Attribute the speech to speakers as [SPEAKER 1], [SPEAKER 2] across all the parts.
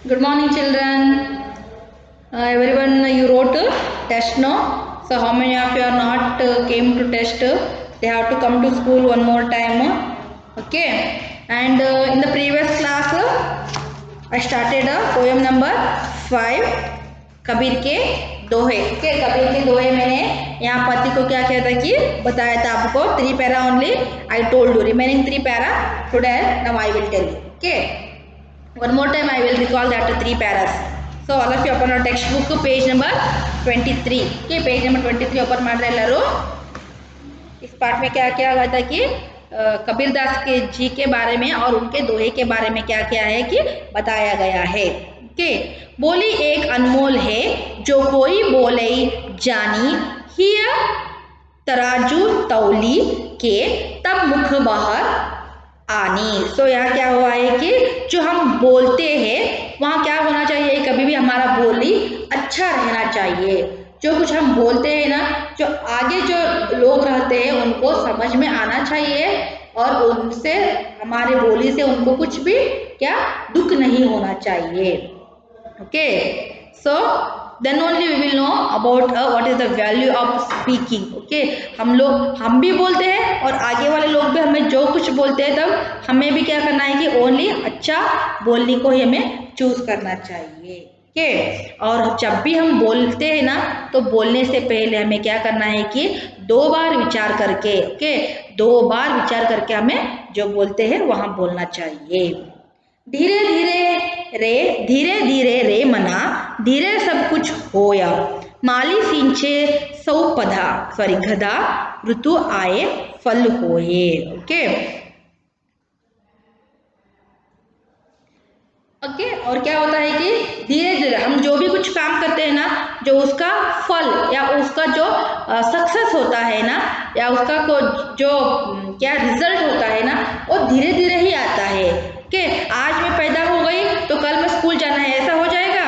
[SPEAKER 1] Good morning, children. Everyone, you wrote test, no? So, how many of you are not came to test? They have to come to school one more time. Okay. And in the previous class, I started poem number 5, Kabir के दोहे. Okay, Kabir के दोहे मैंने यहाँ पति को क्या किया था कि बताया था आपको. 3 para only I told you. Remaining 3 para today now I will tell you. Okay. One more time I will recall that 3 paras. So all of you open your textbook page number 23. Okay, page number 23 open ಮಾಡಿದ್ರೆ ಎಲ್ಲರೂ. इस पाठ में क्या क्या हुआ था कि कबीरदास के जी के बारे में और उनके दोहे के बारे में क्या क्या है कि बताया गया है. ओके. बोली एक अनमोल है जो कोई बोले जानी, हिय तराजू तौली के तब मुख बाहर आनी. सो यहाँ क्या हुआ है कि जो हम बोलते हैं वहाँ क्या होना चाहिए, कभी भी हमारा बोली अच्छा रहना चाहिए. जो कुछ हम बोलते हैं ना, जो आगे जो लोग रहते हैं उनको समझ में आना चाहिए और उनसे हमारे बोली से उनको कुछ भी क्या दुख नहीं होना चाहिए. Okay. So then only we will know about what is the value of speaking. Okay, हम भी बोलते हैं और आगे वाले लोग भी हमें जो कुछ बोलते हैं तब हमें भी क्या करना है कि ओनली अच्छा बोलने को ही हमें चूज करना चाहिए. ओके. और जब भी हम बोलते हैं ना तो बोलने से पहले हमें क्या करना है कि 2 बार विचार करके, ओके, 2 बार विचार करके हमें जो बोलते हैं वहां बोलना चाहिए. धीरे धीरे रे मना, धीरे सब कुछ होया, माली सींचे सौ पधा, सॉरी गधा, ऋतु आए फल होए. ओके. ओके. और क्या होता है कि धीरे धीरे हम जो भी कुछ काम करते हैं ना, जो उसका फल या उसका जो सक्सेस होता है ना, या उसका जो क्या रिजल्ट होता है ना, वो धीरे धीरे ही आता है. ओके. आज मैं पैदा हो गई तो कल मैं स्कूल जाना है, ऐसा हो जाएगा?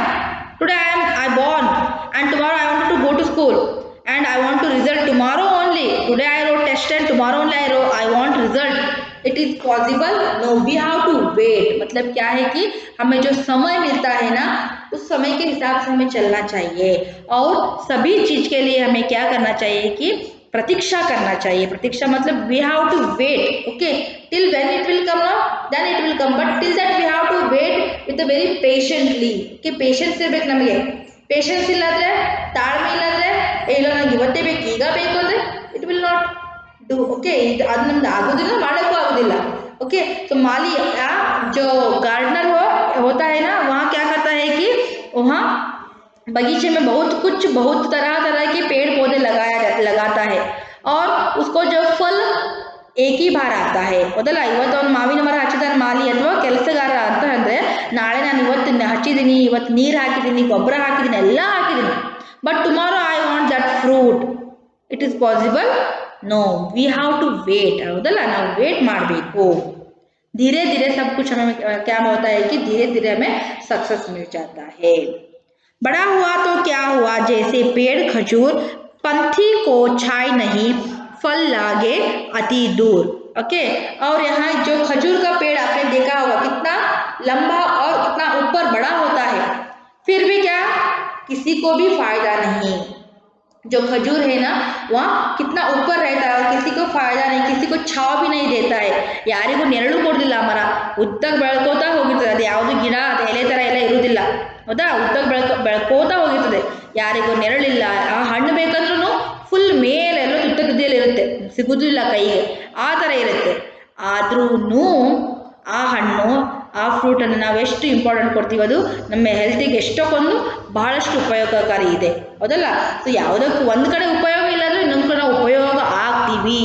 [SPEAKER 1] Today I born and tomorrow I want to go to school and I want to result tomorrow only. Today I wrote test and tomorrow only I want result. It is possible? No, we have to wait. मतलब क्या है कि हमें जो समय मिलता है ना उस समय के हिसाब से हमें चलना चाहिए और सभी चीज के लिए हमें क्या करना चाहिए कि प्रतीक्षा करना चाहिए. प्रतीक्षा मतलब we have to wait. Okay, till when it will come now, then it will come, but till that we have to wait with a very patiently. Okay, patience ಇರಬೇಕು ನಮಗೆ. ಪೇಷನ್ಸ್ ಇಲ್ಲಾಂದ್ರೆ, ತಾಳ್ಮೆ ಇಲ್ಲಾಂದ್ರೆ, ಇಲ್ಲ ನನಗೆ ಇವತ್ತೇ ಬೇಕು ಈಗ ಬೇಕು ಅಂದ್ರೆ it will not do. Okay. ಅದು ನಮ್ದು ಆಗೋದಿಲ್ಲ, ಮಾಡೋಕ್ಕೂ ಆಗೋದಿಲ್ಲ. ओके. तो माली या जो गार्डनर होता है ना, वहाँ क्या करता है कि वहाँ बगीचे में बहुत तरह तरह के पेड़ पौधे लगाता है और उसको जो फल एक ही बार आता है. ಹೌದಲ್ಲ, ಇವತ್ತು ಒಂದು ಮಾವಿನ ಮರ ಹಚ್ಚಿದಾನೆ ಮಾಲಿ ಅಥವಾ ಕೆಲಸಗಾರ ಅಂತ ಅಂದ್ರೆ, ನಾಳೆ ನಾನು ಇವತ್ತು ಹಚ್ಚಿದ್ದೀನಿ, ಇವತ್ತು ನೀರು ಹಾಕಿದ್ದೀನಿ, ಗೊಬ್ಬರ ಹಾಕಿದ್ದೀನಿ, ಎಲ್ಲ ಹಾಕಿದ್ದೀನಿ, but tomorrow I want that fruit. It is possible? No, we have to wait. ಹೌದಲ್ಲ, ನಾವು ವೇಟ್ ಮಾಡಬೇಕು. धीरे धीरे सब कुछ हमें क्या होता है कि धीरे धीरे हमें सक्सेस मिल जाता है. बड़ा हुआ तो क्या हुआ, जैसे पेड़ खजूर, पंथी को छाई नहीं, फल लागे अति दूर. ओके. और यहाँ जो खजूर का पेड़ आपने देखा होगा कितना लंबा और कितना ऊपर बड़ा होता है, फिर भी क्या किसी को भी फायदा नहीं. जो खजूर है ना वहाँ कितना ऊपर रहता है, किसी को फायदा नहीं, किसी को छाव भी नहीं देता है, ಯಾರಿಗೂ ನೆರಳು ಕೊಡಲಿಲ್ಲ. ಮರ ಉದ್ದಕ್ಕೆ ಬೆಳ್ಕೋತಾ ಹೋಗಿರ್ತದೆ, ಅದು ಯಾವುದು ಗಿಡ ಅದು ಎಲೆ ಥರ ಎಲ್ಲ ಇರುವುದಿಲ್ಲ. ಹೌದಾ, ಉದ್ದಕ್ಕೆ ಬೆಳ್ಕೋತಾ ಹೋಗಿರ್ತದೆ, ಯಾರಿಗೂ ನೆರಳಿಲ್ಲ. ಆ ಹಣ್ಣು ಬೇಕಂದ್ರೂ ಫುಲ್ ಮೇಲೆಲ್ಲ ತುತ್ತಗದಿಯಲ್ಲಿ ಇರುತ್ತೆ, ಸಿಗುದಿಲ್ಲ ಕೈಗೆ, ಆ ಥರ ಇರುತ್ತೆ. ಆದ್ರೂ ಆ ಹಣ್ಣು ಆ ಫ್ರೂಟನ್ನು ನಾವು ಎಷ್ಟು ಇಂಪಾರ್ಟೆಂಟ್ ಕೊಡ್ತೀವಿ, ಅದು ನಮ್ಮ ಹೆಲ್ತಿಗೆ ಎಷ್ಟೊಂದು ಬಹಳಷ್ಟು ಉಪಯೋಗಕಾರಿ ಇದೆ. ಹೌದಲ್ಲ. ಸೊ ಯಾವುದಕ್ಕೂ ಒಂದು ಕಡೆ ಉಪಯೋಗ ಇಲ್ಲ ಅಂದರೆ ಇನ್ನೊಂದು ಕಡೆ ಉಪಯೋಗ ಆಗ್ತೀವಿ.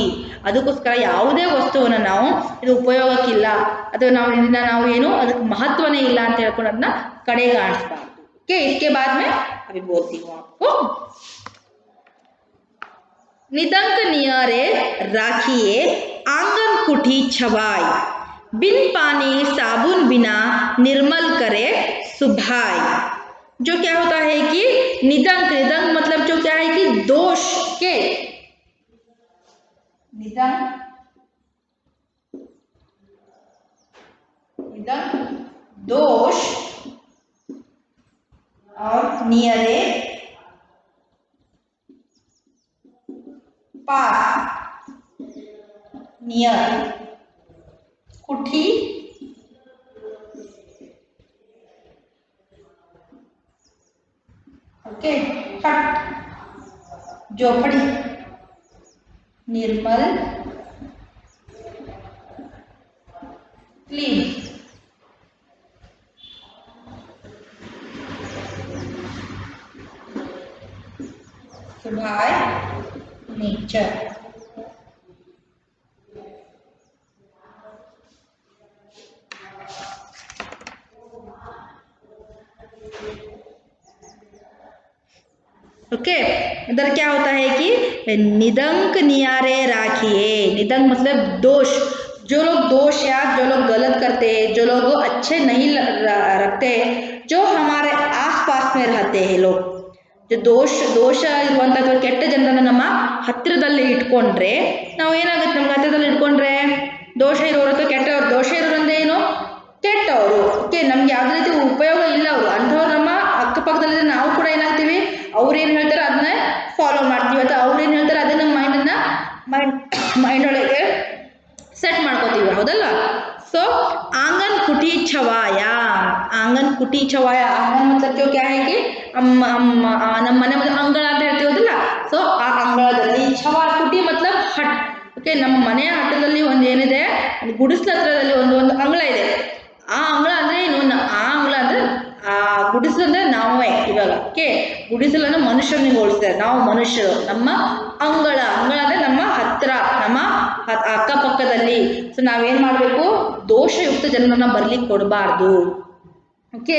[SPEAKER 1] ಅದಕ್ಕೋಸ್ಕರ ಯಾವುದೇ ವಸ್ತುವನ್ನು ನಾವು ಇದು ಉಪಯೋಗಕ್ಕಿಲ್ಲ ಅಥವಾ ನಾವು ಏನು ಅದಕ್ಕೆ ಮಹತ್ವನೇ ಇಲ್ಲ ಅಂತ ಹೇಳ್ಕೊಂಡು ಅದನ್ನ ಕಡೆಗಾಣಿಸ್ಬಾರ್ದು. ಓಕೆ. इसके बाद में अभी बोलती हूँ आपको. निदंक नियरे राखिए आंगन कुठी छवाई, बिन पानी साबुन बिना निर्मल करे सुभाई. जो क्या होता है कि निदंक मतलब जो क्या है कि दोष के निदंक दोष नियरे पास नियर कुठी ओके हट झोपड़ी निर्मल क्लीन सुभाय नेचर ओके इधर क्या होता है कि निदंक नियारे राखिए। निदंक मतलब दोष, जो लोग दोष या जो लोग गलत करते हैं, जो लोग अच्छे नहीं रखते हैं, जो हमारे आसपास में रहते हैं लोग, जो दोष ಇರುವಂತ ಕೆಟ್ಟ ಜನರನ್ನ ನಮ್ಮ ಹತ್ತಿರದಲ್ಲಿ ಇಟ್ಕೊಂಡ್ರೆ ನಾವು ಏನಾಗುತ್ತೆ, ನಮ್ಗೆ ಹತ್ತಿರದಲ್ಲಿ ಇಟ್ಕೊಂಡ್ರೆ ದೋಷ ಇರೋರು ಅಥವಾ ಕೆಟ್ಟವರು, ದೋಷ ಇರೋರಂದ್ರೆ ಏನು, ಕೆಟ್ಟವರು, ಓಕೆ, ನಮ್ಗೆ ಯಾವುದೇ ರೀತಿ ಉಪಯೋಗ ಇಲ್ಲ ಅವರು ಅಂಥವ್ರು ನಮ್ಮ ಅಕ್ಕಪಕ್ಕದಲ್ಲಿ ನಾವು ಕೂಡ ಏನಾಗ್ತೀವಿ, ಅವ್ರು ಏನು ಹೇಳ್ತಾರೆ ಅದನ್ನ ಫಾಲೋ ಮಾಡ್ತೀವಿ, ಅಥವಾ ಅವ್ರು ಏನು ಹೇಳ್ತಾರೆ ಅದನ್ನ ಮೈಂಡ್ ಒಳಗೆ ಸೆಟ್ ಮಾಡ್ಕೋತೀವಿ, ಹೌದಲ್ಲ. ಸೊ आंगन कुटी छवाया, आंगन कुटी छवाया, आंगन मतलब जो क्या है कि ನಮ್ಮ ಮನೆ ಮುಂದೆ ಅಂಗಳ ಅಂತ ಹೇಳ್ತೀವಲ್ಲ, ಸೊ ಆ ಅಂಗಳದಲ್ಲಿ, ಛವಾ ಕುಟಿ ಮತ್ಲಬ್ ಹಟ್, ಓಕೆ, ನಮ್ಮ ಮನೆಯ ಹತ್ತಿರದಲ್ಲಿ ಒಂದು ಏನಿದೆ, ಗುಡಿಸ್ಲ ಹತ್ರದಲ್ಲಿ ಒಂದು ಅಂಗಳ ಇದೆ. ಆ ಅಂಗಳ ಅಂದ್ರೆ ಏನು, ಆ ಅಂಗಳ ಅಂದ್ರೆ ಆ ಗುಡಿಸಲು ಅಂದ್ರೆ ನಾವೇ ಇವಾಗ, ಓಕೆ, ಗುಡಿಸಲನ್ನು ಮನುಷ್ಯನಿಗೆ ಹೋಲಿಸ್ತಾರೆ, ನಾವು ಮನುಷ್ಯರು, ನಮ್ಮ ಅಂಗಳ ಅಂದ್ರೆ ನಮ್ಮ ಹತ್ರ, ನಮ್ಮ ಅಕ್ಕಪಕ್ಕದಲ್ಲಿ. ಸೊ ನಾವೇನ್ ಮಾಡಬೇಕು, ದೋಷಯುಕ್ತ ಜನರನ್ನ ಬರ್ಲಿಕ್ಕೆ ಕೊಡಬಾರ್ದು, ओके.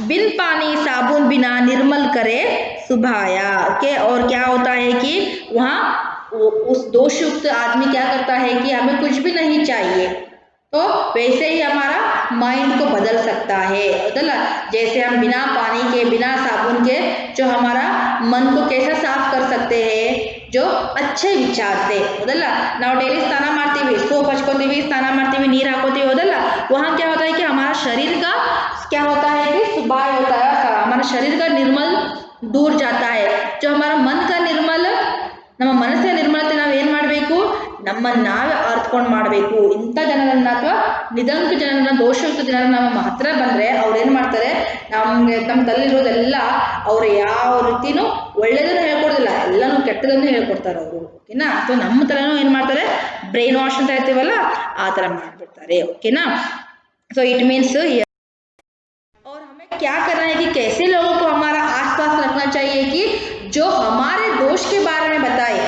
[SPEAKER 1] बिन पानी साबुन बिना निर्मल करे सुभाया, ओके. और क्या होता है कि वहाँ उस दोषयुक्त आदमी क्या करता है कि हमें कुछ भी नहीं चाहिए, तो वैसे ही हमारा माइंड को बदल सकता है, बदला, जैसे हम बिना पानी के बिना साबुन के जो हमारा मन को कैसा साफ कर सकते हैं, जो अच्छे विचार से, ಹೌದಲ್ಲ. ನಾವು ಡೈಲಿ ಸ್ನಾನ ಮಾಡ್ತೀವಿ, ಸೋಪ್ ಹಚ್ಕೋತೀವಿ, ಸ್ನಾನ ಮಾಡ್ತೀವಿ, ನೀರು ಹಾಕೋತೀವಿ, ಹೌದಲ್ಲ. वहाँ क्या होता है कि हमारा शरीर का क्या होता है कि सुबह होता है, हमारा शरीर का निर्मल दूर जाता है, जो हमारा मन का निर्मल, ನಮ್ಮ ಮನಸ್ಸಿನ ನಿರ್ಮಲತೆ ನಾವು ಏನು ಮಾಡಬೇಕು, ನಮ್ಮನ್ನು ನಾವೇ ಅರ್ಥಕೊಂಡು ಮಾಡಬೇಕು. ಇಂಥ ಜನರನ್ನ ಅಥವಾ ನಿದಂಕ ಜನರನ್ನ, ದೋಷಯುಕ್ತ ಜನರನ್ನ ನಮ್ಮ ಹತ್ರ ಬಂದರೆ ಅವ್ರು ಏನು ಮಾಡ್ತಾರೆ, ನಮ್ಮ ತಲೆಯಿರೋದೆಲ್ಲ ಅವ್ರು ಯಾವ ರೀತಿನೂ ಒಳ್ಳೆಯದನ್ನು ಹೇಳ್ಕೊಡೋದಿಲ್ಲ, ಎಲ್ಲನೂ ಕೆಟ್ಟದನ್ನು ಹೇಳ್ಕೊಡ್ತಾರೆ ಅವರು, ಓಕೆನಾ. ಸೊ ನಮ್ಮ ತಲೆನೂ ಏನು ಮಾಡ್ತಾರೆ, ಬ್ರೈನ್ ವಾಶ್ ಅಂತ ಹೇಳ್ತೀವಲ್ಲ, ಆ ಥರ ಮಾಡಿಬಿಡ್ತಾರೆ, ಓಕೆನಾ. ಸೊ ಇಟ್ ಮೀನ್ಸ್ और हमें क्या करना है कि कैसे लोगों को हमारा आसपास रखना चाहिए कि जो हमारे दोष के बारे में बताए,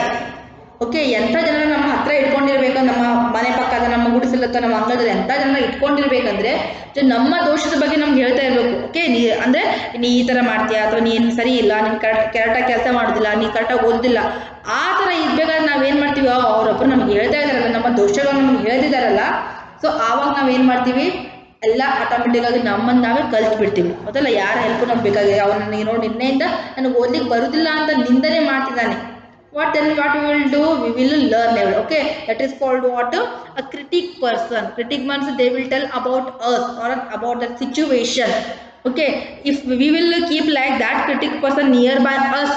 [SPEAKER 1] ಓಕೆ. ಎಂಥ ಜನರ ನಮ್ಮ ಹತ್ರ ಇಟ್ಕೊಂಡಿರ್ಬೇಕು, ನಮ್ಮ ಮನೆ ಪಕ್ಕದ, ನಮ್ಮ ಗುಡಿಸಲತ್ತ, ನಮ್ಮ ಅಂಗಳದಲ್ಲಿ ಎಂಥ ಜನರ ಇಟ್ಕೊಂಡಿರ್ಬೇಕಂದ್ರೆ ನಮ್ಮ ದೋಷದ ಬಗ್ಗೆ ನಮ್ಗೆ ಹೇಳ್ತಾ ಇರಬೇಕು, ಓಕೆ. ಅಂದರೆ ನೀ ಈ ಥರ ಮಾಡ್ತೀಯಾ, ಅಥವಾ ನೀನು ಸರಿ ಇಲ್ಲ, ನೀನು ಕರೆಕ್ಟಾಗಿ ಕೆಲಸ ಮಾಡೋದಿಲ್ಲ, ನೀನು ಕರೆಕ್ಟಾಗಿ ಓದೋದಿಲ್ಲ, ಆ ಥರ ಇರಬೇಕಾದ್ರೆ ನಾವೇನು ಮಾಡ್ತೀವಿ, ಅವರೊಬ್ಬರು ನಮ್ಗೆ ಹೇಳ್ತಾ ಇದ್ದಾರಲ್ಲ, ನಮ್ಮ ದೋಷಗಳನ್ನು ನಮ್ಗೆ ಹೇಳ್ತಿದ್ದಾರಲ್ಲ, ಸೊ ಆವಾಗ ನಾವೇನು ಮಾಡ್ತೀವಿ, ಎಲ್ಲ ಆಟೋಮೆಟಿಕ್ಕಾಗಿ ನಮ್ಮನ್ನು ನಾವೇ ಕಲ್ತು ಬಿಡ್ತೀವಿ, ಹೌದಲ್ಲ. ಯಾರ ಹೆಲ್ಪು ನಮ್ಗೆ ಬೇಕಾಗಿದೆ, ಅವನು ನೀನು ನಿನ್ನೆಯಿಂದ ನನಗೆ ಓದಲಿಕ್ಕೆ ಬರೋದಿಲ್ಲ ಅಂತ ನಿಂದನೆ ಮಾಡ್ತಿದ್ದಾನೆ, what we will do, we will learn it, okay. That is called what, a critic person. Critic means they will tell about us or about the situation, okay. If we will keep like that critic person nearby us,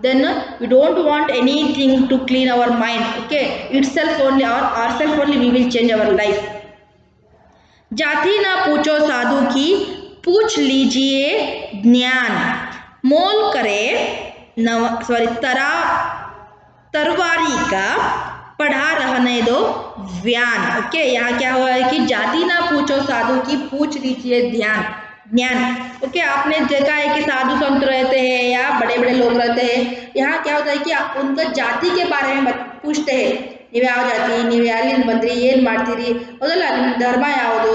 [SPEAKER 1] then we don't want anything to clean our mind, okay. Itself only, or ourself only we will change our life. जाति ना पूछो साधु की, पूछ लीजिए ज्ञान, मोल करे तरवारी का, पढ़ा रहने दो व्यान, ओके. यहाँ क्या हुआ है कि जाति ना पूछो साधु की, पूछ लीजिए ज्ञान, ओके. आपने देखा है कि साधु संत रहते हैं या बड़े बड़े लोग रहते हैं, यहाँ क्या होता है कि उनका जाति के बारे में पूछते हैं, ನೀವು ಯಾವ ಜಾತಿ, ನೀವು ಎಲ್ಲಿಂದ ಬಂದ್ರಿ, ಏನು ಮಾಡ್ತೀರಿ, ಹೌದಲ್ಲ, ನಿಮ್ಮ ಧರ್ಮ ಯಾವುದು,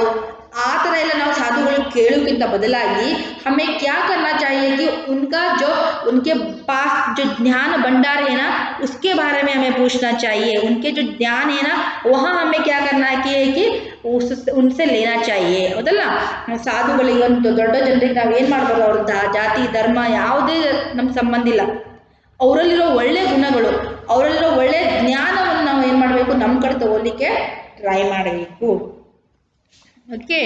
[SPEAKER 1] ಆ ಥರ ಎಲ್ಲ ನಾವು ಸಾಧುಗಳು ಕೇಳೋಕ್ಕಿಂತ ಬದಲಾಗಿ हमें क्या करना चाहिए कि उनका जो उनके पास जो ज्ञान भंडार है ना, उसके बारे में हमें पूछना चाहिए. उनके जो ज्ञान है ना, वहाँ हमें क्या करना है कि उनसे लेना चाहिए, ಹೌದಲ್ಲ. ಸಾಧುಗಳಿಗೆ, ಒಂದು ದೊಡ್ಡ ಜನರಿಗೆ ನಾವು ಏನು ಮಾಡ್ಬೋದು, ಅವ್ರ ಜಾತಿ ಧರ್ಮ ಯಾವುದೇ ನಮ್ಗೆ ಸಂಬಂಧ ಇಲ್ಲ, ಅವರಲ್ಲಿರೋ ಒಳ್ಳೆ ಗುಣಗಳು, ಅವರಲ್ಲಿರೋ ಒಳ್ಳೆ ಜ್ಞಾನವನ್ನು ನಾವು ಏನು ಮಾಡಬೇಕು, ನಮ್ಮ ಕಡೆ ತಗೊಳ್ಳಿಕ್ಕೆ ಟ್ರೈ ಮಾಡಬೇಕು, okay.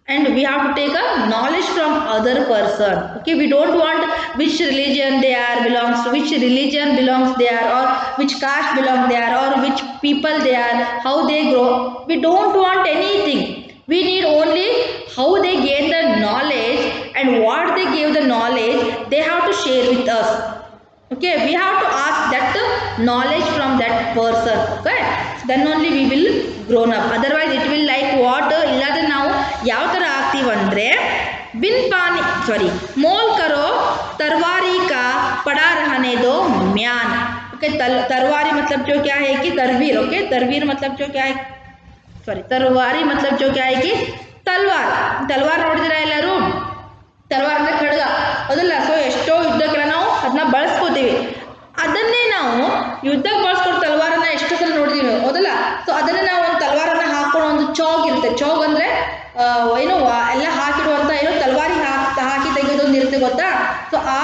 [SPEAKER 1] and we have to take a knowledge from other person. Okay, we don't want which religion they are belongs to, which religion belongs they are, or which caste belongs they are, or which people they are, how they grow. We don't want anything. We need only how they gain the knowledge, and what they gave the knowledge they have to share with us. Okay, we have to ask that knowledge from that person. Okay, then only we will grown up. Otherwise it will like what illade ನಾವು ಯಾವ ತರ ಆಗ್ತೀವಂದ್ರೆ बिन पानी sorry मोल करो तरवारी का पड़ा रहने दो म्यान. ओके, तरवारी मतलब जो क्या है कि तरवीर. ओके, तरवीर मतलब जो क्या है सॉरी तरवारी मतलब जो क्या है कि तलवार. तलवार ನೋಡಿದಿರಾ ಎಲ್ಲರೂ? ತಲವಾರ್ ಅಂದರೆ ಖಡ್ಗ ಅದಲ್ಲ. ಸೊ ಎಷ್ಟೋ ಯುದ್ಧಕ್ಕೆಲ್ಲ ನಾವು ಅದನ್ನ ಬಳಸ್ಕೋತೀವಿ. ಅದನ್ನೇ ನಾವು ಯುದ್ಧಕ್ಕೆ ಬಳಸ್ಕೊಂಡು ತಲವಾರನ್ನ ಎಷ್ಟೋ ಸಲ ನೋಡಿದೀವಿ ಹೌದಲ್ಲ. ಸೊ ಅದನ್ನೇ ನಾವು ಒಂದು ತಲವಾರನ್ನ ಹಾಕೊಂಡು ಒಂದು ಚೌಗ್ ಇರುತ್ತೆ. ಚೌಗ್ ಅಂದರೆ ಏನು ಎಲ್ಲ ಹಾಕಿಡುವಂಥ ಏನು ತಲವಾರಿಗೆ ಹಾಕಿ ತೆಗೆಯೋದೊಂದು ಇರುತ್ತೆ ಗೊತ್ತಾ. ಸೊ ಆ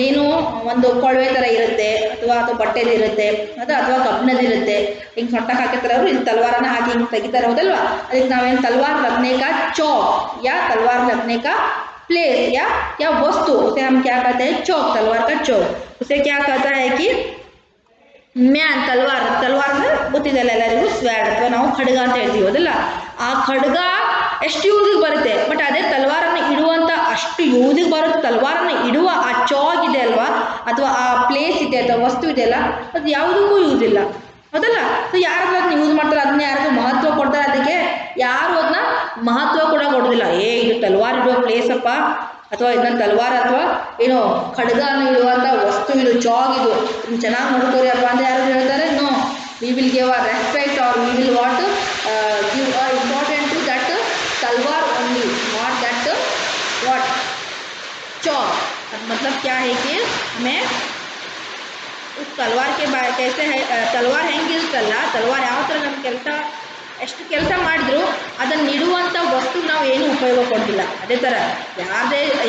[SPEAKER 1] ಏನು ಒಂದು ಕೊಳವೆ ಥರ ಇರುತ್ತೆ, ಅಥವಾ ಬಟ್ಟೆದು ಇರುತ್ತೆ ಅದು, ಅಥವಾ ಕಬ್ಬಿಣದ ಇರುತ್ತೆ. ಹಿಂಗೆ ಸೊಂಟಕ್ಕೆ ಹಾಕಿರ್ತಾರೆ ಅವರು, ಇಲ್ಲಿ ತಲವಾರನ್ನ ಹಾಕಿ ಹಿಂಗೆ ತೆಗಿತಾರೆ ಹೌದಲ್ವಾ. ಅದಕ್ಕೆ ನಾವೇನು ತಲವಾರ್ ರखने का चौक या तलवार रखने का प्लेस या वस्तु, उसे हम क्या कहते हैं? चौक. तलवार का चौक उसे क्या कहता है कि ಮ್ಯಾನ್. ತಲವಾರ್ ಅಂದರೆ ಗೊತ್ತಿದೆಲ್ಲ ಎಲ್ಲರಿಗೂ, ಸ್ವ್ಯಾಡ್ ಅಥವಾ ನಾವು ಖಡ್ಗ ಅಂತ ಹೇಳ್ತೀವಿ ಹೌದಲ್ಲ. ಆ ಖಡ್ಗ ಎಷ್ಟು ಯೂಸಿಗೆ ಬರುತ್ತೆ, ಬಟ್ ಅದೇ ತಲವಾರನ್ನು ಇಡುವಂಥ ಅಷ್ಟು ಯೂಸಿಗೆ ಬರುತ್ತೆ. ತಲವಾರನ್ನು ಇಡುವ ಆ ಚೌಕ್ ಇದೆ ಅಲ್ವಾ, ಅಥವಾ ಆ ಪ್ಲೇಸ್ ಇದೆ ಅಥವಾ ವಸ್ತು ಇದೆಯಲ್ಲ, ಅದು ಯಾವುದಕ್ಕೂ ಯೂಸ್ ಇಲ್ಲ ಹೌದಲ್ಲ. ಸೊ ಯಾರು ಅದನ್ನ ಯೂಸ್ ಮಾಡ್ತಾರೆ, ಅದನ್ನ ಯಾರಿಗೂ ಮಹತ್ವ ಕೊಡ್ತಾರೆ, ಅದಕ್ಕೆ ಯಾರು ಅದನ್ನ ಮಹತ್ವ ಕೂಡ ಕೊಡೋದಿಲ್ಲ. ಇದು ತಲವಾರ್ ಇಡುವ ಪ್ಲೇಸ್ ಅಪ್ಪ, ಅಥವಾ ಇದನ್ನ ತಲವಾರ ಅಥವಾ ಏನೋ ಖಡ್ಗನ ಇಡುವಂಥ ವಸ್ತು ಇದು, ಚೌಕ್ ಇದು, ಚೆನ್ನಾಗಿ ನೋಡ್ಕೋರಿ ಅಪ್ಪ ಅಂತ ಯಾರು ಹೇಳ್ತಾರೆ? No, we will give a respect, or we will what give a important to that तलवार ओनली, नॉट दैट व्हाट चौक. मतलब क्या है कि हमें उस तलवार के बारे कैसे है तलवार ಹೆಂಗಿರುತ್ತಲ್ಲ, ತಲವಾರ್ ಯಾವ ಥರ ನಮ್ಮ ಕೆಲಸ ಎಷ್ಟು ಕೆಲಸ ಮಾಡಿದ್ರು ಅದನ್ನು ಇಡುವಂಥ ವಸ್ತುಗೆ ನಾವು ಏನು ಉಪಯೋಗ ಕೊಡ್ತಿಲ್ಲ. ಅದೇ ಥರ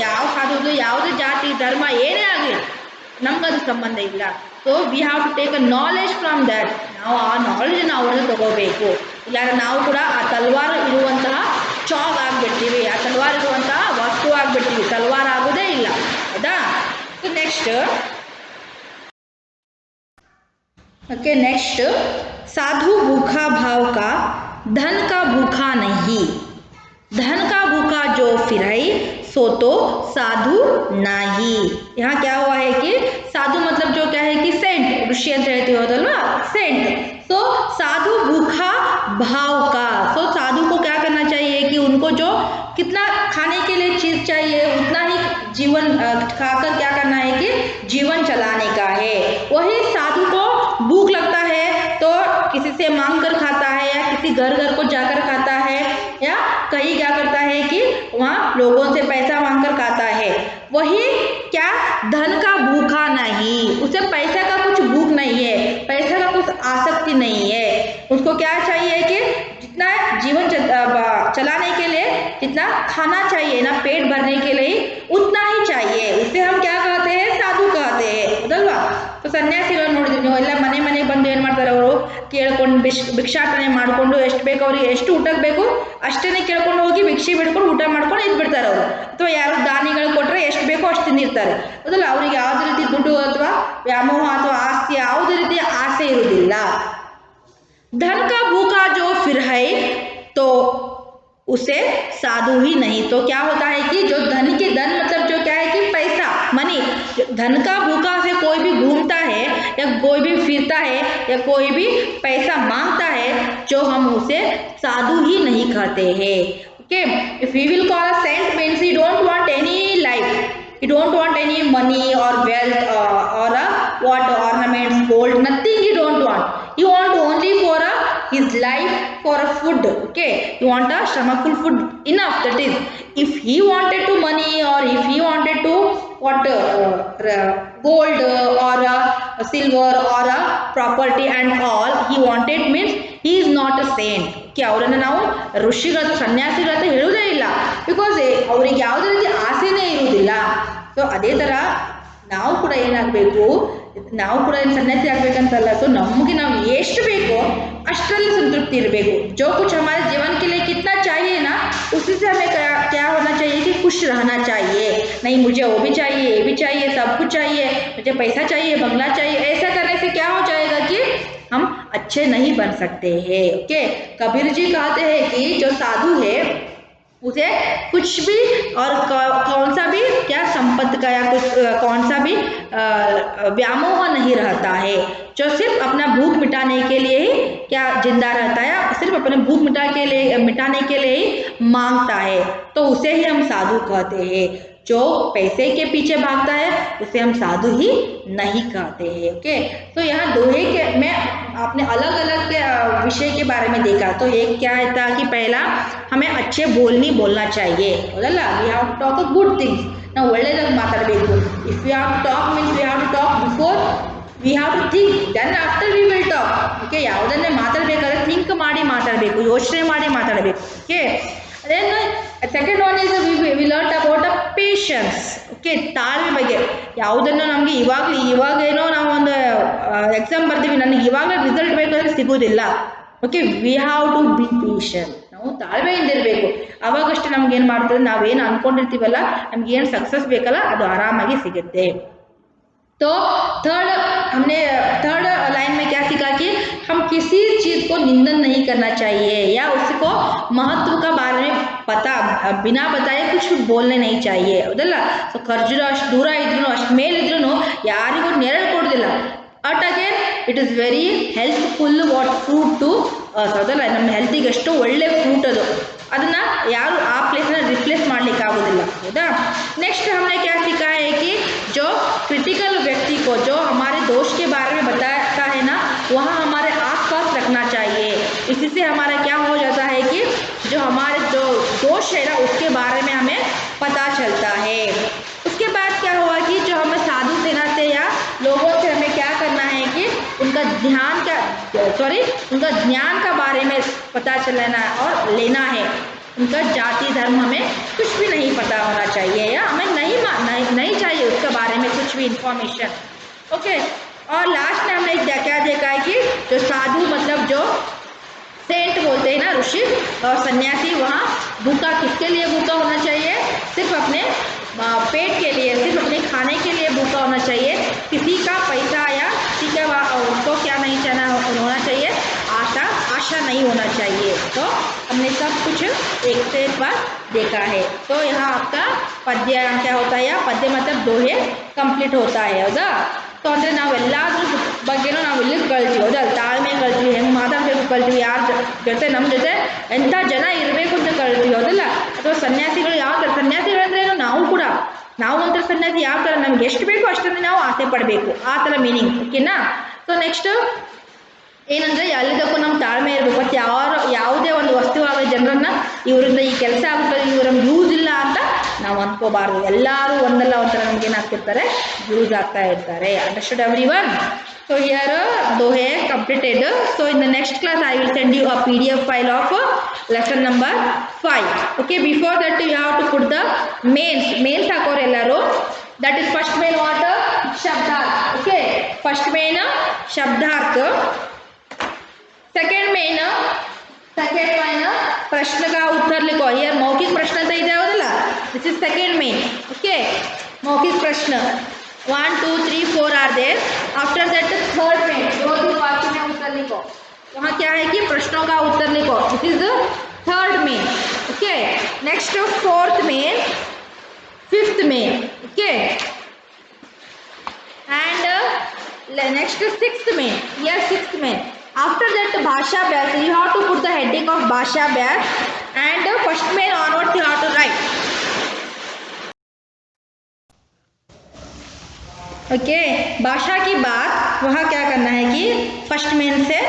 [SPEAKER 1] ಯಾವ ಸಾಧುದು ಯಾವುದೇ ಜಾತಿ ಧರ್ಮ ಏನೇ ಆಗಲಿ ನಮಗದು ಸಂಬಂಧ ಇಲ್ಲ. So we have to take a knowledge from that. ನಾವು ಆ ನಾಲೆಜ್ ನಾವು ತಗೋಬೇಕು. ಇಲ್ಲಾಂದ್ರೆ ನಾವು ಕೂಡ ಆ ತಲವಾರು ಇರುವಂತಹ ಚೌಕ್ ಆಗಿಬಿಡ್ತೀವಿ, ಆ ತಲವಾರ್ ಇರುವಂತಹ ವಸ್ತು ಆಗಿಬಿಡ್ತೀವಿ, ತಲವಾರ್ ಆಗೋದೇ ಇಲ್ಲ ಹೌದಾ. ನೆಕ್ಸ್ಟ್ ओके, नेक्स्ट साधु भूखा भाव का धन का भूखा नहीं. धन का भूखा जो फिराई सो तो साधु नहीं. यहाँ क्या हुआ है कि साधु मतलब जो क्या है कि सेंट, ऋषि ಅಂತ ಹೇಳ್ತೀವಿ ಹೌದಲ್ವಾ, सेंट. सो साधु भूखा भाव का. सो साधु को क्या करना चाहिए कि उनको जो कितना खाने के लिए चीज चाहिए उतना ही जीवन खाकर क्या करना है कि जीवन चलाने का है. वही साधु को भूख लगता है तो किसी से मांग कर खाता है, या किसी घर को जाकर खाता है, या कहीं क्या करता है कि वहाँ लोगों से पैसा मांग कर खाता है. वही क्या धन का भूखा नहीं, उसे पैसा का कुछ भूख नहीं है, पैसा का कुछ आसक्ति नहीं है. उसको क्या चाहिए कि जितना जीवन चलाने के लिए जितना खाना चाहिए ना, पेट भरने के लिए उतना ही चाहिए. उसे हम क्या कहते हैं? साधु कहते हैं ಹೌದಲ್ವಾ. ಸೊ ಸನ್ಯಾಸಿಗಳು ನೋಡಿದ್ರಿ ನೀವು, ಎಲ್ಲ ಮನೆಗೆ ಬಂದು ಏನು ಮಾಡ್ತಾರೆ, ಅವರು ಕೇಳ್ಕೊಂಡು ಭಿಕ್ಷಾಟನೆ ಮಾಡಿಕೊಂಡು ಎಷ್ಟು ಬೇಕು ಅವ್ರಿಗೆ, ಎಷ್ಟು ಊಟಕ್ಕೆ ಬೇಕು ಅಷ್ಟೇ ಕೇಳ್ಕೊಂಡು ಹೋಗಿ ಭಿಕ್ಷೆ ಬಿಡ್ಕೊಂಡು ಊಟ ಮಾಡ್ಕೊಂಡು ಇದ್ಬಿಡ್ತಾರೆ ಅವರು. ಅಥವಾ ಯಾರು ದಾನಿಗಳು ಕೊಟ್ಟರೆ ಎಷ್ಟು ಬೇಕೋ ಅಷ್ಟು ತಿಂದಿರ್ತಾರೆ ಹೌದಲ್ಲ. ಅವ್ರಿಗೆ ಯಾವುದೇ ರೀತಿ ದುಡ್ಡು ಅಥವಾ ವ್ಯಾಮೋಹ ಅಥವಾ ಆಸ್ತಿ ಯಾವುದೇ ರೀತಿ ಆಸೆ ಇರುವುದಿಲ್ಲ. धन का भूखा जो फिर है तो उसे साधु ही नहीं. तो क्या होता है कि जो धन मतलब जो क्या है कि पैसा, मनी. धन का भूखा से कोई भी घूमता है या कोई भी फिरता है या कोई भी पैसा मांगता है, जो हम उसे साधु ही नहीं कहते हैं. Okay, if we will call a saint means he don't want any life, he don't want any money or wealth or what ornaments, gold, nothing he don't want. He want only for his life, for a food. Okay, you want a stomachful food enough. That is, if he wanted to money, or if he wanted to what gold or silver or property and all he wanted, means he is not a saint. Okay, ಅವರನ್ನು ನಾವು ಋಷಿಗಳ ಸನ್ಯಾಸಿಗಳ ಅಂತ ಹೇಳುವುದೇ ಇಲ್ಲ, because ಅವರಿಗೆ ಯಾವುದೇ ರೀತಿ ಆಸೆನೇ ಇರುವುದಿಲ್ಲ. So ಅದೇ ಥರ ನಾವು ಕೂಡ ಏನಾಗಬೇಕು, ನಾವು ಕೂಡ ಏನು ಸನ್ಯಾಸಿ ಆಗಬೇಕಂತಲ್ಲ. ಸೊ ನಮಗೆ ನಾವು ಎಷ್ಟು ಬೇಕೋ ಅಷ್ಟರಲ್ಲಿ ಸಂತೃಪ್ತಿ ಇರಬೇಕು. जो कुछ हमारे जीवन के लिए कितना चाहिए ना, उसी से हमें रहना चाहिए। नहीं मुझे वो भी चाहिए, ये भी चाहिए, सब कुछ चाहिए, मुझे पैसा चाहिए, बंगला चाहिए, ऐसा करने से क्या हो जाएगा कि हम अच्छे नहीं बन सकते हैं। ओके, कबीर जी कहते हैं कि जो साधु है उसे कुछ भी और कौन सा भी क्या संपत्ति का या कुछ कौन सा भी व्यामोह नहीं रहता है, जो सिर्फ अपना भूख मिटाने के लिए ही क्या जिंदा रहता है, सिर्फ अपने भूख मिटाने के लिए ही मांगता है, तो उसे ही हम साधु कहते हैं। जो पैसे के पीछे भागता है उसे हम साधु ही नहीं कहते हैं। ओके, तो यहाँ दोहे के में आपने अलग अलग विषय के बारे में देखा। तो एक क्या था कि पहला हमें अच्छे बोलना चाहिए, we have to talk a good things, ನಾವು ಒಳ್ಳೆಯದಾಗಿ ಮಾತಾಡಬೇಕು. If you have to talk means we have to talk before we have to think, then after we will talk. Okay, ಯಾವುದನ್ನೇ ಮಾತಾಡಬೇಕಾದ್ರೆ ಥಿಂಕ್ ಮಾಡಿ ಮಾತಾಡಬೇಕು, ಯೋಚನೆ ಮಾಡಿ ಮಾತಾಡಬೇಕು. Okay, then second one is we learned about the patience. Okay, ತಾಳ್ಮೆ ಬಗ್ಗೆ. ಯಾವುದನ್ನು ನಮಗೆ ಇವಾಗೇನೋ ನಾವು ಒಂದು ಎಕ್ಸಾಮ್ ಬರ್ತೀವಿ, ನನಗೆ ಇವಾಗಲೇ ರಿಸಲ್ಟ್ ಬೇಕಾದ್ರೆ ಸಿಗೋದಿಲ್ಲ. Okay, we have to be patient. ನಾವು ತಾಳ್ಮೆಯಿಂದ ಇರಬೇಕು, ಅವಾಗಷ್ಟೇ ನಮ್ಗೆ ಏನು ಮಾಡ್ತದೆ, ನಾವೇನು ಅಂದ್ಕೊಂಡಿರ್ತೀವಲ್ಲ, ನಮ್ಗೆ ಏನು ಸಕ್ಸಸ್ ಬೇಕಲ್ಲ ಅದು ಆರಾಮಾಗಿ ಸಿಗುತ್ತೆ. तो थर्ड लाइन में क्या सीखा कि हम किसी चीज़ को निंदन नहीं करना चाहिए या उसको महत्व का बारे में बिना बताए कुछ बोलने नहीं चाहिए. ಹೌದಲ್ಲ? ಸೊ ಖರ್ಜೂರ ಅಷ್ಟು ದೂರ ಇದ್ರೂ ಅಷ್ಟು ಮೇಲಿದ್ರೂ ಯಾರಿಗೂ ನೆರಳು ಕೊಡೋದಿಲ್ಲ. But again it is very helpful what fruit to us. ಹೌದಲ್ಲ? ನಮ್ಮ ಹೆಲ್ತಿಗೆ ಎಷ್ಟು ಒಳ್ಳೆ ಫ್ರೂಟ್ ಅದು, ಅದನ್ನ ಯಾರು ಆ ಪ್ಲೇಸ್ನ ರಿಪ್ಲೇಸ್ ಮಾಡ್ಲಿಕ್ಕೆ ಆಗೋದಿಲ್ಲ. ಹೌದಾ? नेक्स्ट हमने क्या सीखा है कि जो क्रिटिकल व्यक्ति को जो हमारे दोष के बारे में बताता है ना, वहाँ हमारे आसपास रखना चाहिए. इसी से हमारा क्या हो जाता है कि जो हमारे जो दोष है ना उसके बारे में हमें पता चलता है. उसके बाद क्या हुआ कि जो हमें साधु सेना से या लोगों से हमें क्या करना है कि उनका ज्ञान का बारे में पता चलाना और लेना है. उनका जाति धर्म हमें कुछ भी नहीं पता होना चाहिए या हमें नहीं चाहिए उसके बारे में कुछ भी इंफॉर्मेशन. ओके, और लास्ट में हमने क्या देखा है कि जो साधु मतलब जो सेंट बोलते हैं ना, ऋषि और सन्यासी, वहाँ भूखा किसके लिए भूखा होना चाहिए? सिर्फ अपने पेट के लिए, सिर्फ अपने खाने के लिए भूखा होना चाहिए. किसी का पैसा या किसी का उसको क्या नहीं होना चाहिए, आशा नहीं होना चाहिए. तो हमने सब कुछ एक से एक बार देखा है. तो यहाँ आपका पद्य क्या होता है, पद्य मतलब दोहे कंप्लीट होता है. ಹೌದಾ? ಸೊ ಅಂದರೆ ನಾವೆಲ್ಲದ್ರ ಬಗ್ಗೆನೂ ನಾವು ಇಲ್ಲಿ ಕಲ್ತೀವಿ. ಹೌದಾ? ತಾಳ್ಮೆ ಕಲ್ತೀವಿ, ಹೆಂಗೆ ಮಾತಾಡಬೇಕು ಕಲ್ತೀವಿ, ಯಾರ ಜೊತೆ ನಮ್ಮ ಜೊತೆ ಎಂಥ ಜನ ಇರಬೇಕು ಅಂತ ಕಲ್ತೀವಿ. ಹೌದಲ್ಲ? ಅಥವಾ ಸನ್ಯಾಸಿಗಳು ಯಾವ ಥರ, ಸನ್ಯಾಸಿಗಳಂದ್ರೇನು ನಾವು ಒಂಥರ ಸನ್ಯಾಸಿ ಯಾವ ಥರ, ನಮ್ಗೆ ಎಷ್ಟು ಬೇಕೋ ಅಷ್ಟನ್ನು ನಾವು ಆಸೆ ಪಡಬೇಕು, ಆ ಥರ ಮೀನಿಂಗ್. ಓಕೆನಾ? ಸೊ ನೆಕ್ಸ್ಟ್ ಏನಂದರೆ ಎಲ್ಲದಕ್ಕೂ ನಮ್ಮ ತಾಳ್ಮೆ ಇರಬೇಕು. ಮತ್ತು ಯಾವುದೇ ಒಂದು ವಸ್ತುವಾಗಲಿ ಜನರನ್ನ ಇವರಿಂದ ಈ ಕೆಲಸ ಆಗುತ್ತದೆ, ಇವರು ನಮ್ಗೆ ಯೂಸ್ ಇಲ್ಲ ಅಂತ ನಾವು ಅಂದ್ಕೋಬಾರ್ದು. ಎಲ್ಲರೂ ಒಂದಲ್ಲ ಒಂಥರ ನಮ್ಗೆ ಏನಾಗ್ತಿರ್ತಾರೆ, ಯೂಸ್ ಆಗ್ತಾ ಇರ್ತಾರೆ. Understood everyone? So here dohe completed. So in the next class I will send you a PDF file of lesson number 5. Okay, before that you have to put the mains ಹಾಕೋರು ಎಲ್ಲರೂ. That is first main what? ಶಬ್ದಾರ್ಥ. Okay, first main ಶಬ್ದಾರ್ಥ. Second में प्रश्न का उत्तर लिखो. ये मौखिक प्रश्न तो इधर होगा. दिस इज सेकेंड में. ओके, मौखिक प्रश्न 1 2 3 4 are there. After that third में दो वाक्य में उत्तर लिखो. वहाँ क्या है कि प्रश्नों का उत्तर लिखो. दिस इज थर्ड में. ओके, नेक्स्ट फोर्थ में, फिफ्थ में. ओके, एंड नेक्स्ट सिक्स्थ में. या सिक्स्थ में. After that Bhasha Vyas, you have to put the heading of Bhasha Vyas and first main onwards you have to write. Okay, भाषा की बात वहाँ क्या करना है कि फर्स्ट मेन से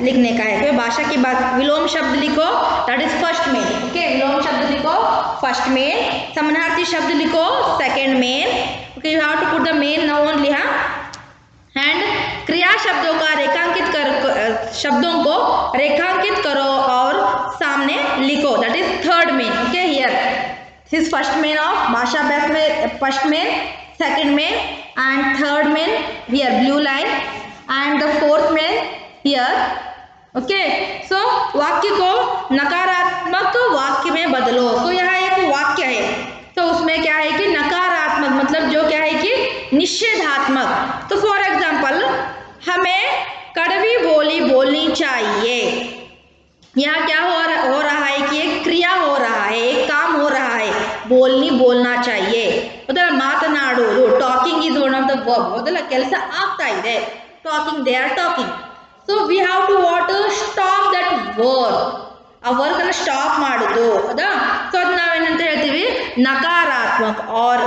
[SPEAKER 1] लिखने का है. तो भाषा की बात विलोम शब्द लिखो, that is first main. Okay, विलोम शब्द लिखो फर्स्ट मेन. समानार्थी शब्द लिखो second main. Okay, you have to put the main noun only. हाँ, एंड क्रिया शब्दों का शब्दों को रेखांकित करो और सामने लिखो. That is third main. Okay, here this first main of भाषा अभ्यास में first main, second main and third main here blue line and the fourth main here. Okay, so वाक्य को नकारात्मक वाक्य में बदलो. तो यहाँ एक वाक्य है, तो उसमें निषेधात्मक। तो फॉर एग्जाम्पल हमें कड़वी बोली बोलनी चाहिए। यहाँ क्या हो रहा है कि एक क्रिया हो रहा है, एक काम हो रहा है, बोलना चाहिए। मतलब ಮಾತನಾಡುವುದು, talking is one of the verb. ಮೊದಲ ಕೆಲಸ ಆಗ್ತಾ ಇದೆ, talking, they are talking. So we have to what stop that work. ಆ ವರ್ಕ್ ಅನ್ನು ಸ್ಟಾಪ್ ಮಾಡುದು ಹೌದಾ. ಸೊ ಅದು ನಾವೇನಂತ ಹೇಳ್ತೀವಿ, नकारात्मक और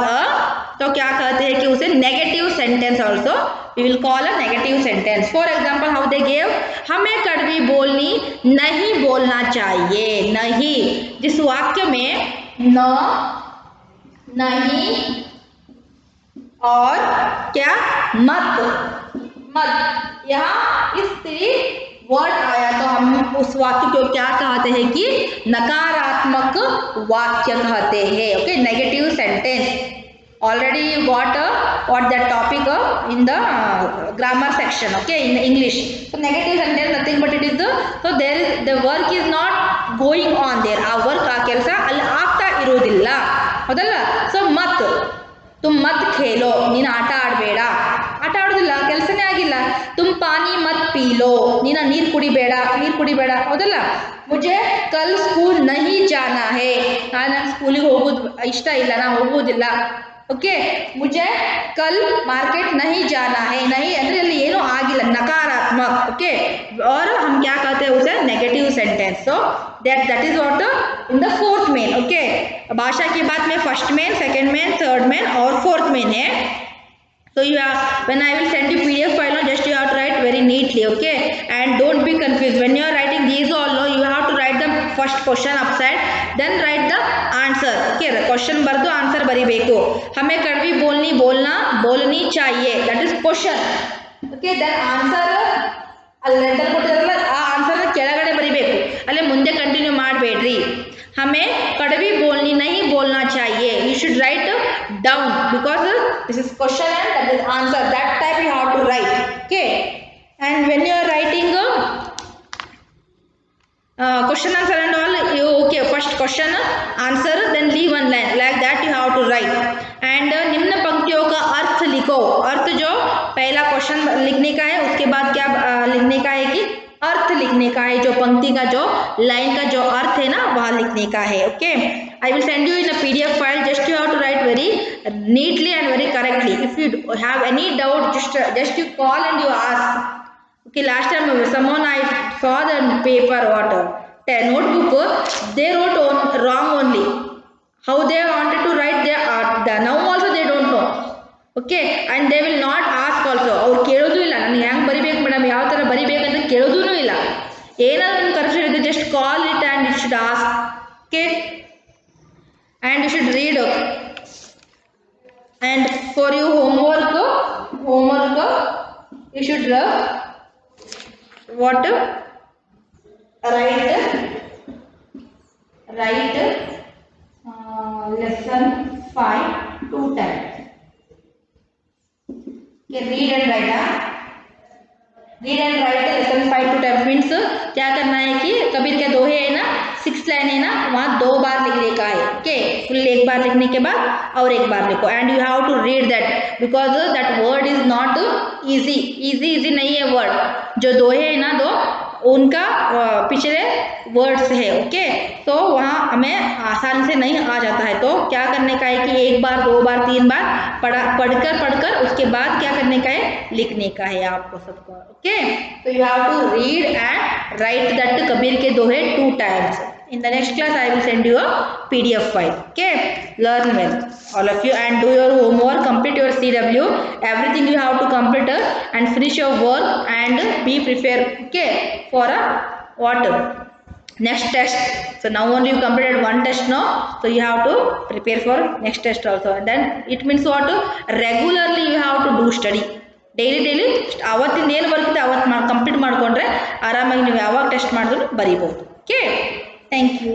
[SPEAKER 1] तो क्या कहते हैं कि उसे negative sentence also we will call a negative sentence. For example how they gave, हमें कड़वी बोलनी नहीं बोलना चाहिए. नहीं, जिस वाक्य में न, नहीं और क्या मत, यहाँ इस वर्ड आया तो हम उस वाक्य को क्या कहते हैं कि नकारात्मक वाक्य कहते हैं. Okay, negative sentence. Already you got what that topic in the grammar section, okay, in English. So negative sentence nothing but it is so there is the work is not going on there. ಆ work ಆ ಕೆಲಸ ಅಲ್ಲಿ ಆಗ್ತಾ ಇರೋದಿಲ್ಲ ಹೌದಲ್ಲ. So ಮತ್, ತುಮ್ ಮತ್ ಖೇಲೋ, ನೀನು ಆಟ ಆಡಬೇಡ, ಆಟ ಆಡೋದಿಲ್ಲ, ಕೆಲಸನೇ ಆಗಿಲ್ಲ. ತುಮ್ ಪಾನಿ ಮತ್ ಪೀಲೋ, ನೀನು ನೀರು ಕುಡಿಬೇಡ ಹೌದಲ್ಲ. ಮುಜೆ ಕಲ್ ಸ್ಕೂಲ್ ನಹಿ ಜಾನಾ ಹೇ, ನಾನು ಸ್ಕೂಲಿಗೆ ಹೋಗೋದು ಇಷ್ಟ ಇಲ್ಲ, ನಾ ಹೋಗೋದಿಲ್ಲ. ओके, मुझे कल मार्केट नहीं जाना है. नहीं ಅಂದ್ರೆ ಅಲ್ಲಿ ಏನೂ ಆಗಿಲ್ಲ, नकारात्मक. ओके, और हम क्या कहते हैं उसे negative sentence. So that is what in the fourth main. Okay, भाषा की बात में first main, second main, third main और फोर्थ मेन है. So you have, when I will send you PDF file, just you have to write very neatly, okay, and don't be confused when you are writing these all. You have to write the first question upside, then write the answer. Okay, question bardu answer baribeku. हमें कड़वी बोलनी चाहिए, that is question. Okay, then answer ಅಲ್ಲಿ letter ಕೊಟ್ಟಿರಲ್ಲ ಆ answer ಕೆಳಗಡೆ ಬರಿಬೇಕು, ಅಲ್ಲೇ ಮುಂದೆ ಕಂಟಿನ್ಯೂ ಮಾಡಬೇಡ್ರಿ. हमें कड़वी बोलनी नहीं बोलना चाहिए, you should write down because this is question and that is answer, that type you have to write. Okay, and when you are writing question answer and all, you okay, first question answer then leave one line, like that you have to write. and निम्न पंक्तियों का अर्थ लिखो. अर्थ जो पहला question लिखने का है, उसके बाद क्या लिखने का है कि अर्थ लिखने का है, जो पंक्ति का जो लाइन का जो अर्थ है ना वह लिखने का है. Okay, I will send you in a PDF file, just you have to write very neatly and very correctly. If you have any doubt, just you call and you ask. Okay, last time someone I saw the paper notebook, they wrote wrong only. How they wanted to write their now also they don't know. Okay, and they will not ask also. ಅವ್ರು ಕೇಳೋದು ಇಲ್ಲ, ನಾನು ಹೆಂಗೆ ಬರಿಬೇಕು madam, ಯಾವ ಥರ ಬರಿಬೇಕಂತ ಕೇಳೋದೂ ಇಲ್ಲ. ಏನಾದರೂ ಒಂದು ಕರೆಕ್ಷನ್ ಇರುತ್ತೆ, just call it and you should ask. Okay, and you should read. And for you homework you should what write lesson 5 2 times. Okay, read and write lesson 5 2 times means क्या करना है कि कबीर के दोहे है ना, 6 लाइन है ना, वहाँ 2 बार लिखने का है. ओके, फुल एक बार लिखने के बाद और एक बार लिखो. And you have to read that because that word is not easy नहीं है वर्ड. जो दोहे है ना दो, उनका पिछले वर्ड्स है. ओके, तो वहाँ हमें आसानी से नहीं आ जाता है. तो क्या करने का है कि 1 बार 2 बार 3 बार पढ़कर उसके बाद क्या करने का है, लिखने का है आपको सबको. ओके, तो you have to read and write that Kabir के दोहे 2 times. In the next class I will send you a PDF file. Okay, learn well all of you and do your homework, complete your CW, everything you have to complete and finish your work and be prepared. Okay, for a next test. So now only you completed one test now, so you have to prepare for next test also. And then it means what, regularly you have to do study. Daily ಅವತ್ತಿಂದ ಏನು ಬರುತ್ತೆ ಅವತ್ತು complete ಮಾಡಿಕೊಂಡ್ರೆ ಆರಾಮಾಗಿ ನೀವು ಯಾವಾಗ test ಮಾಡಿದ್ರು ಬರೀಬಹುದು. Okay, thank you.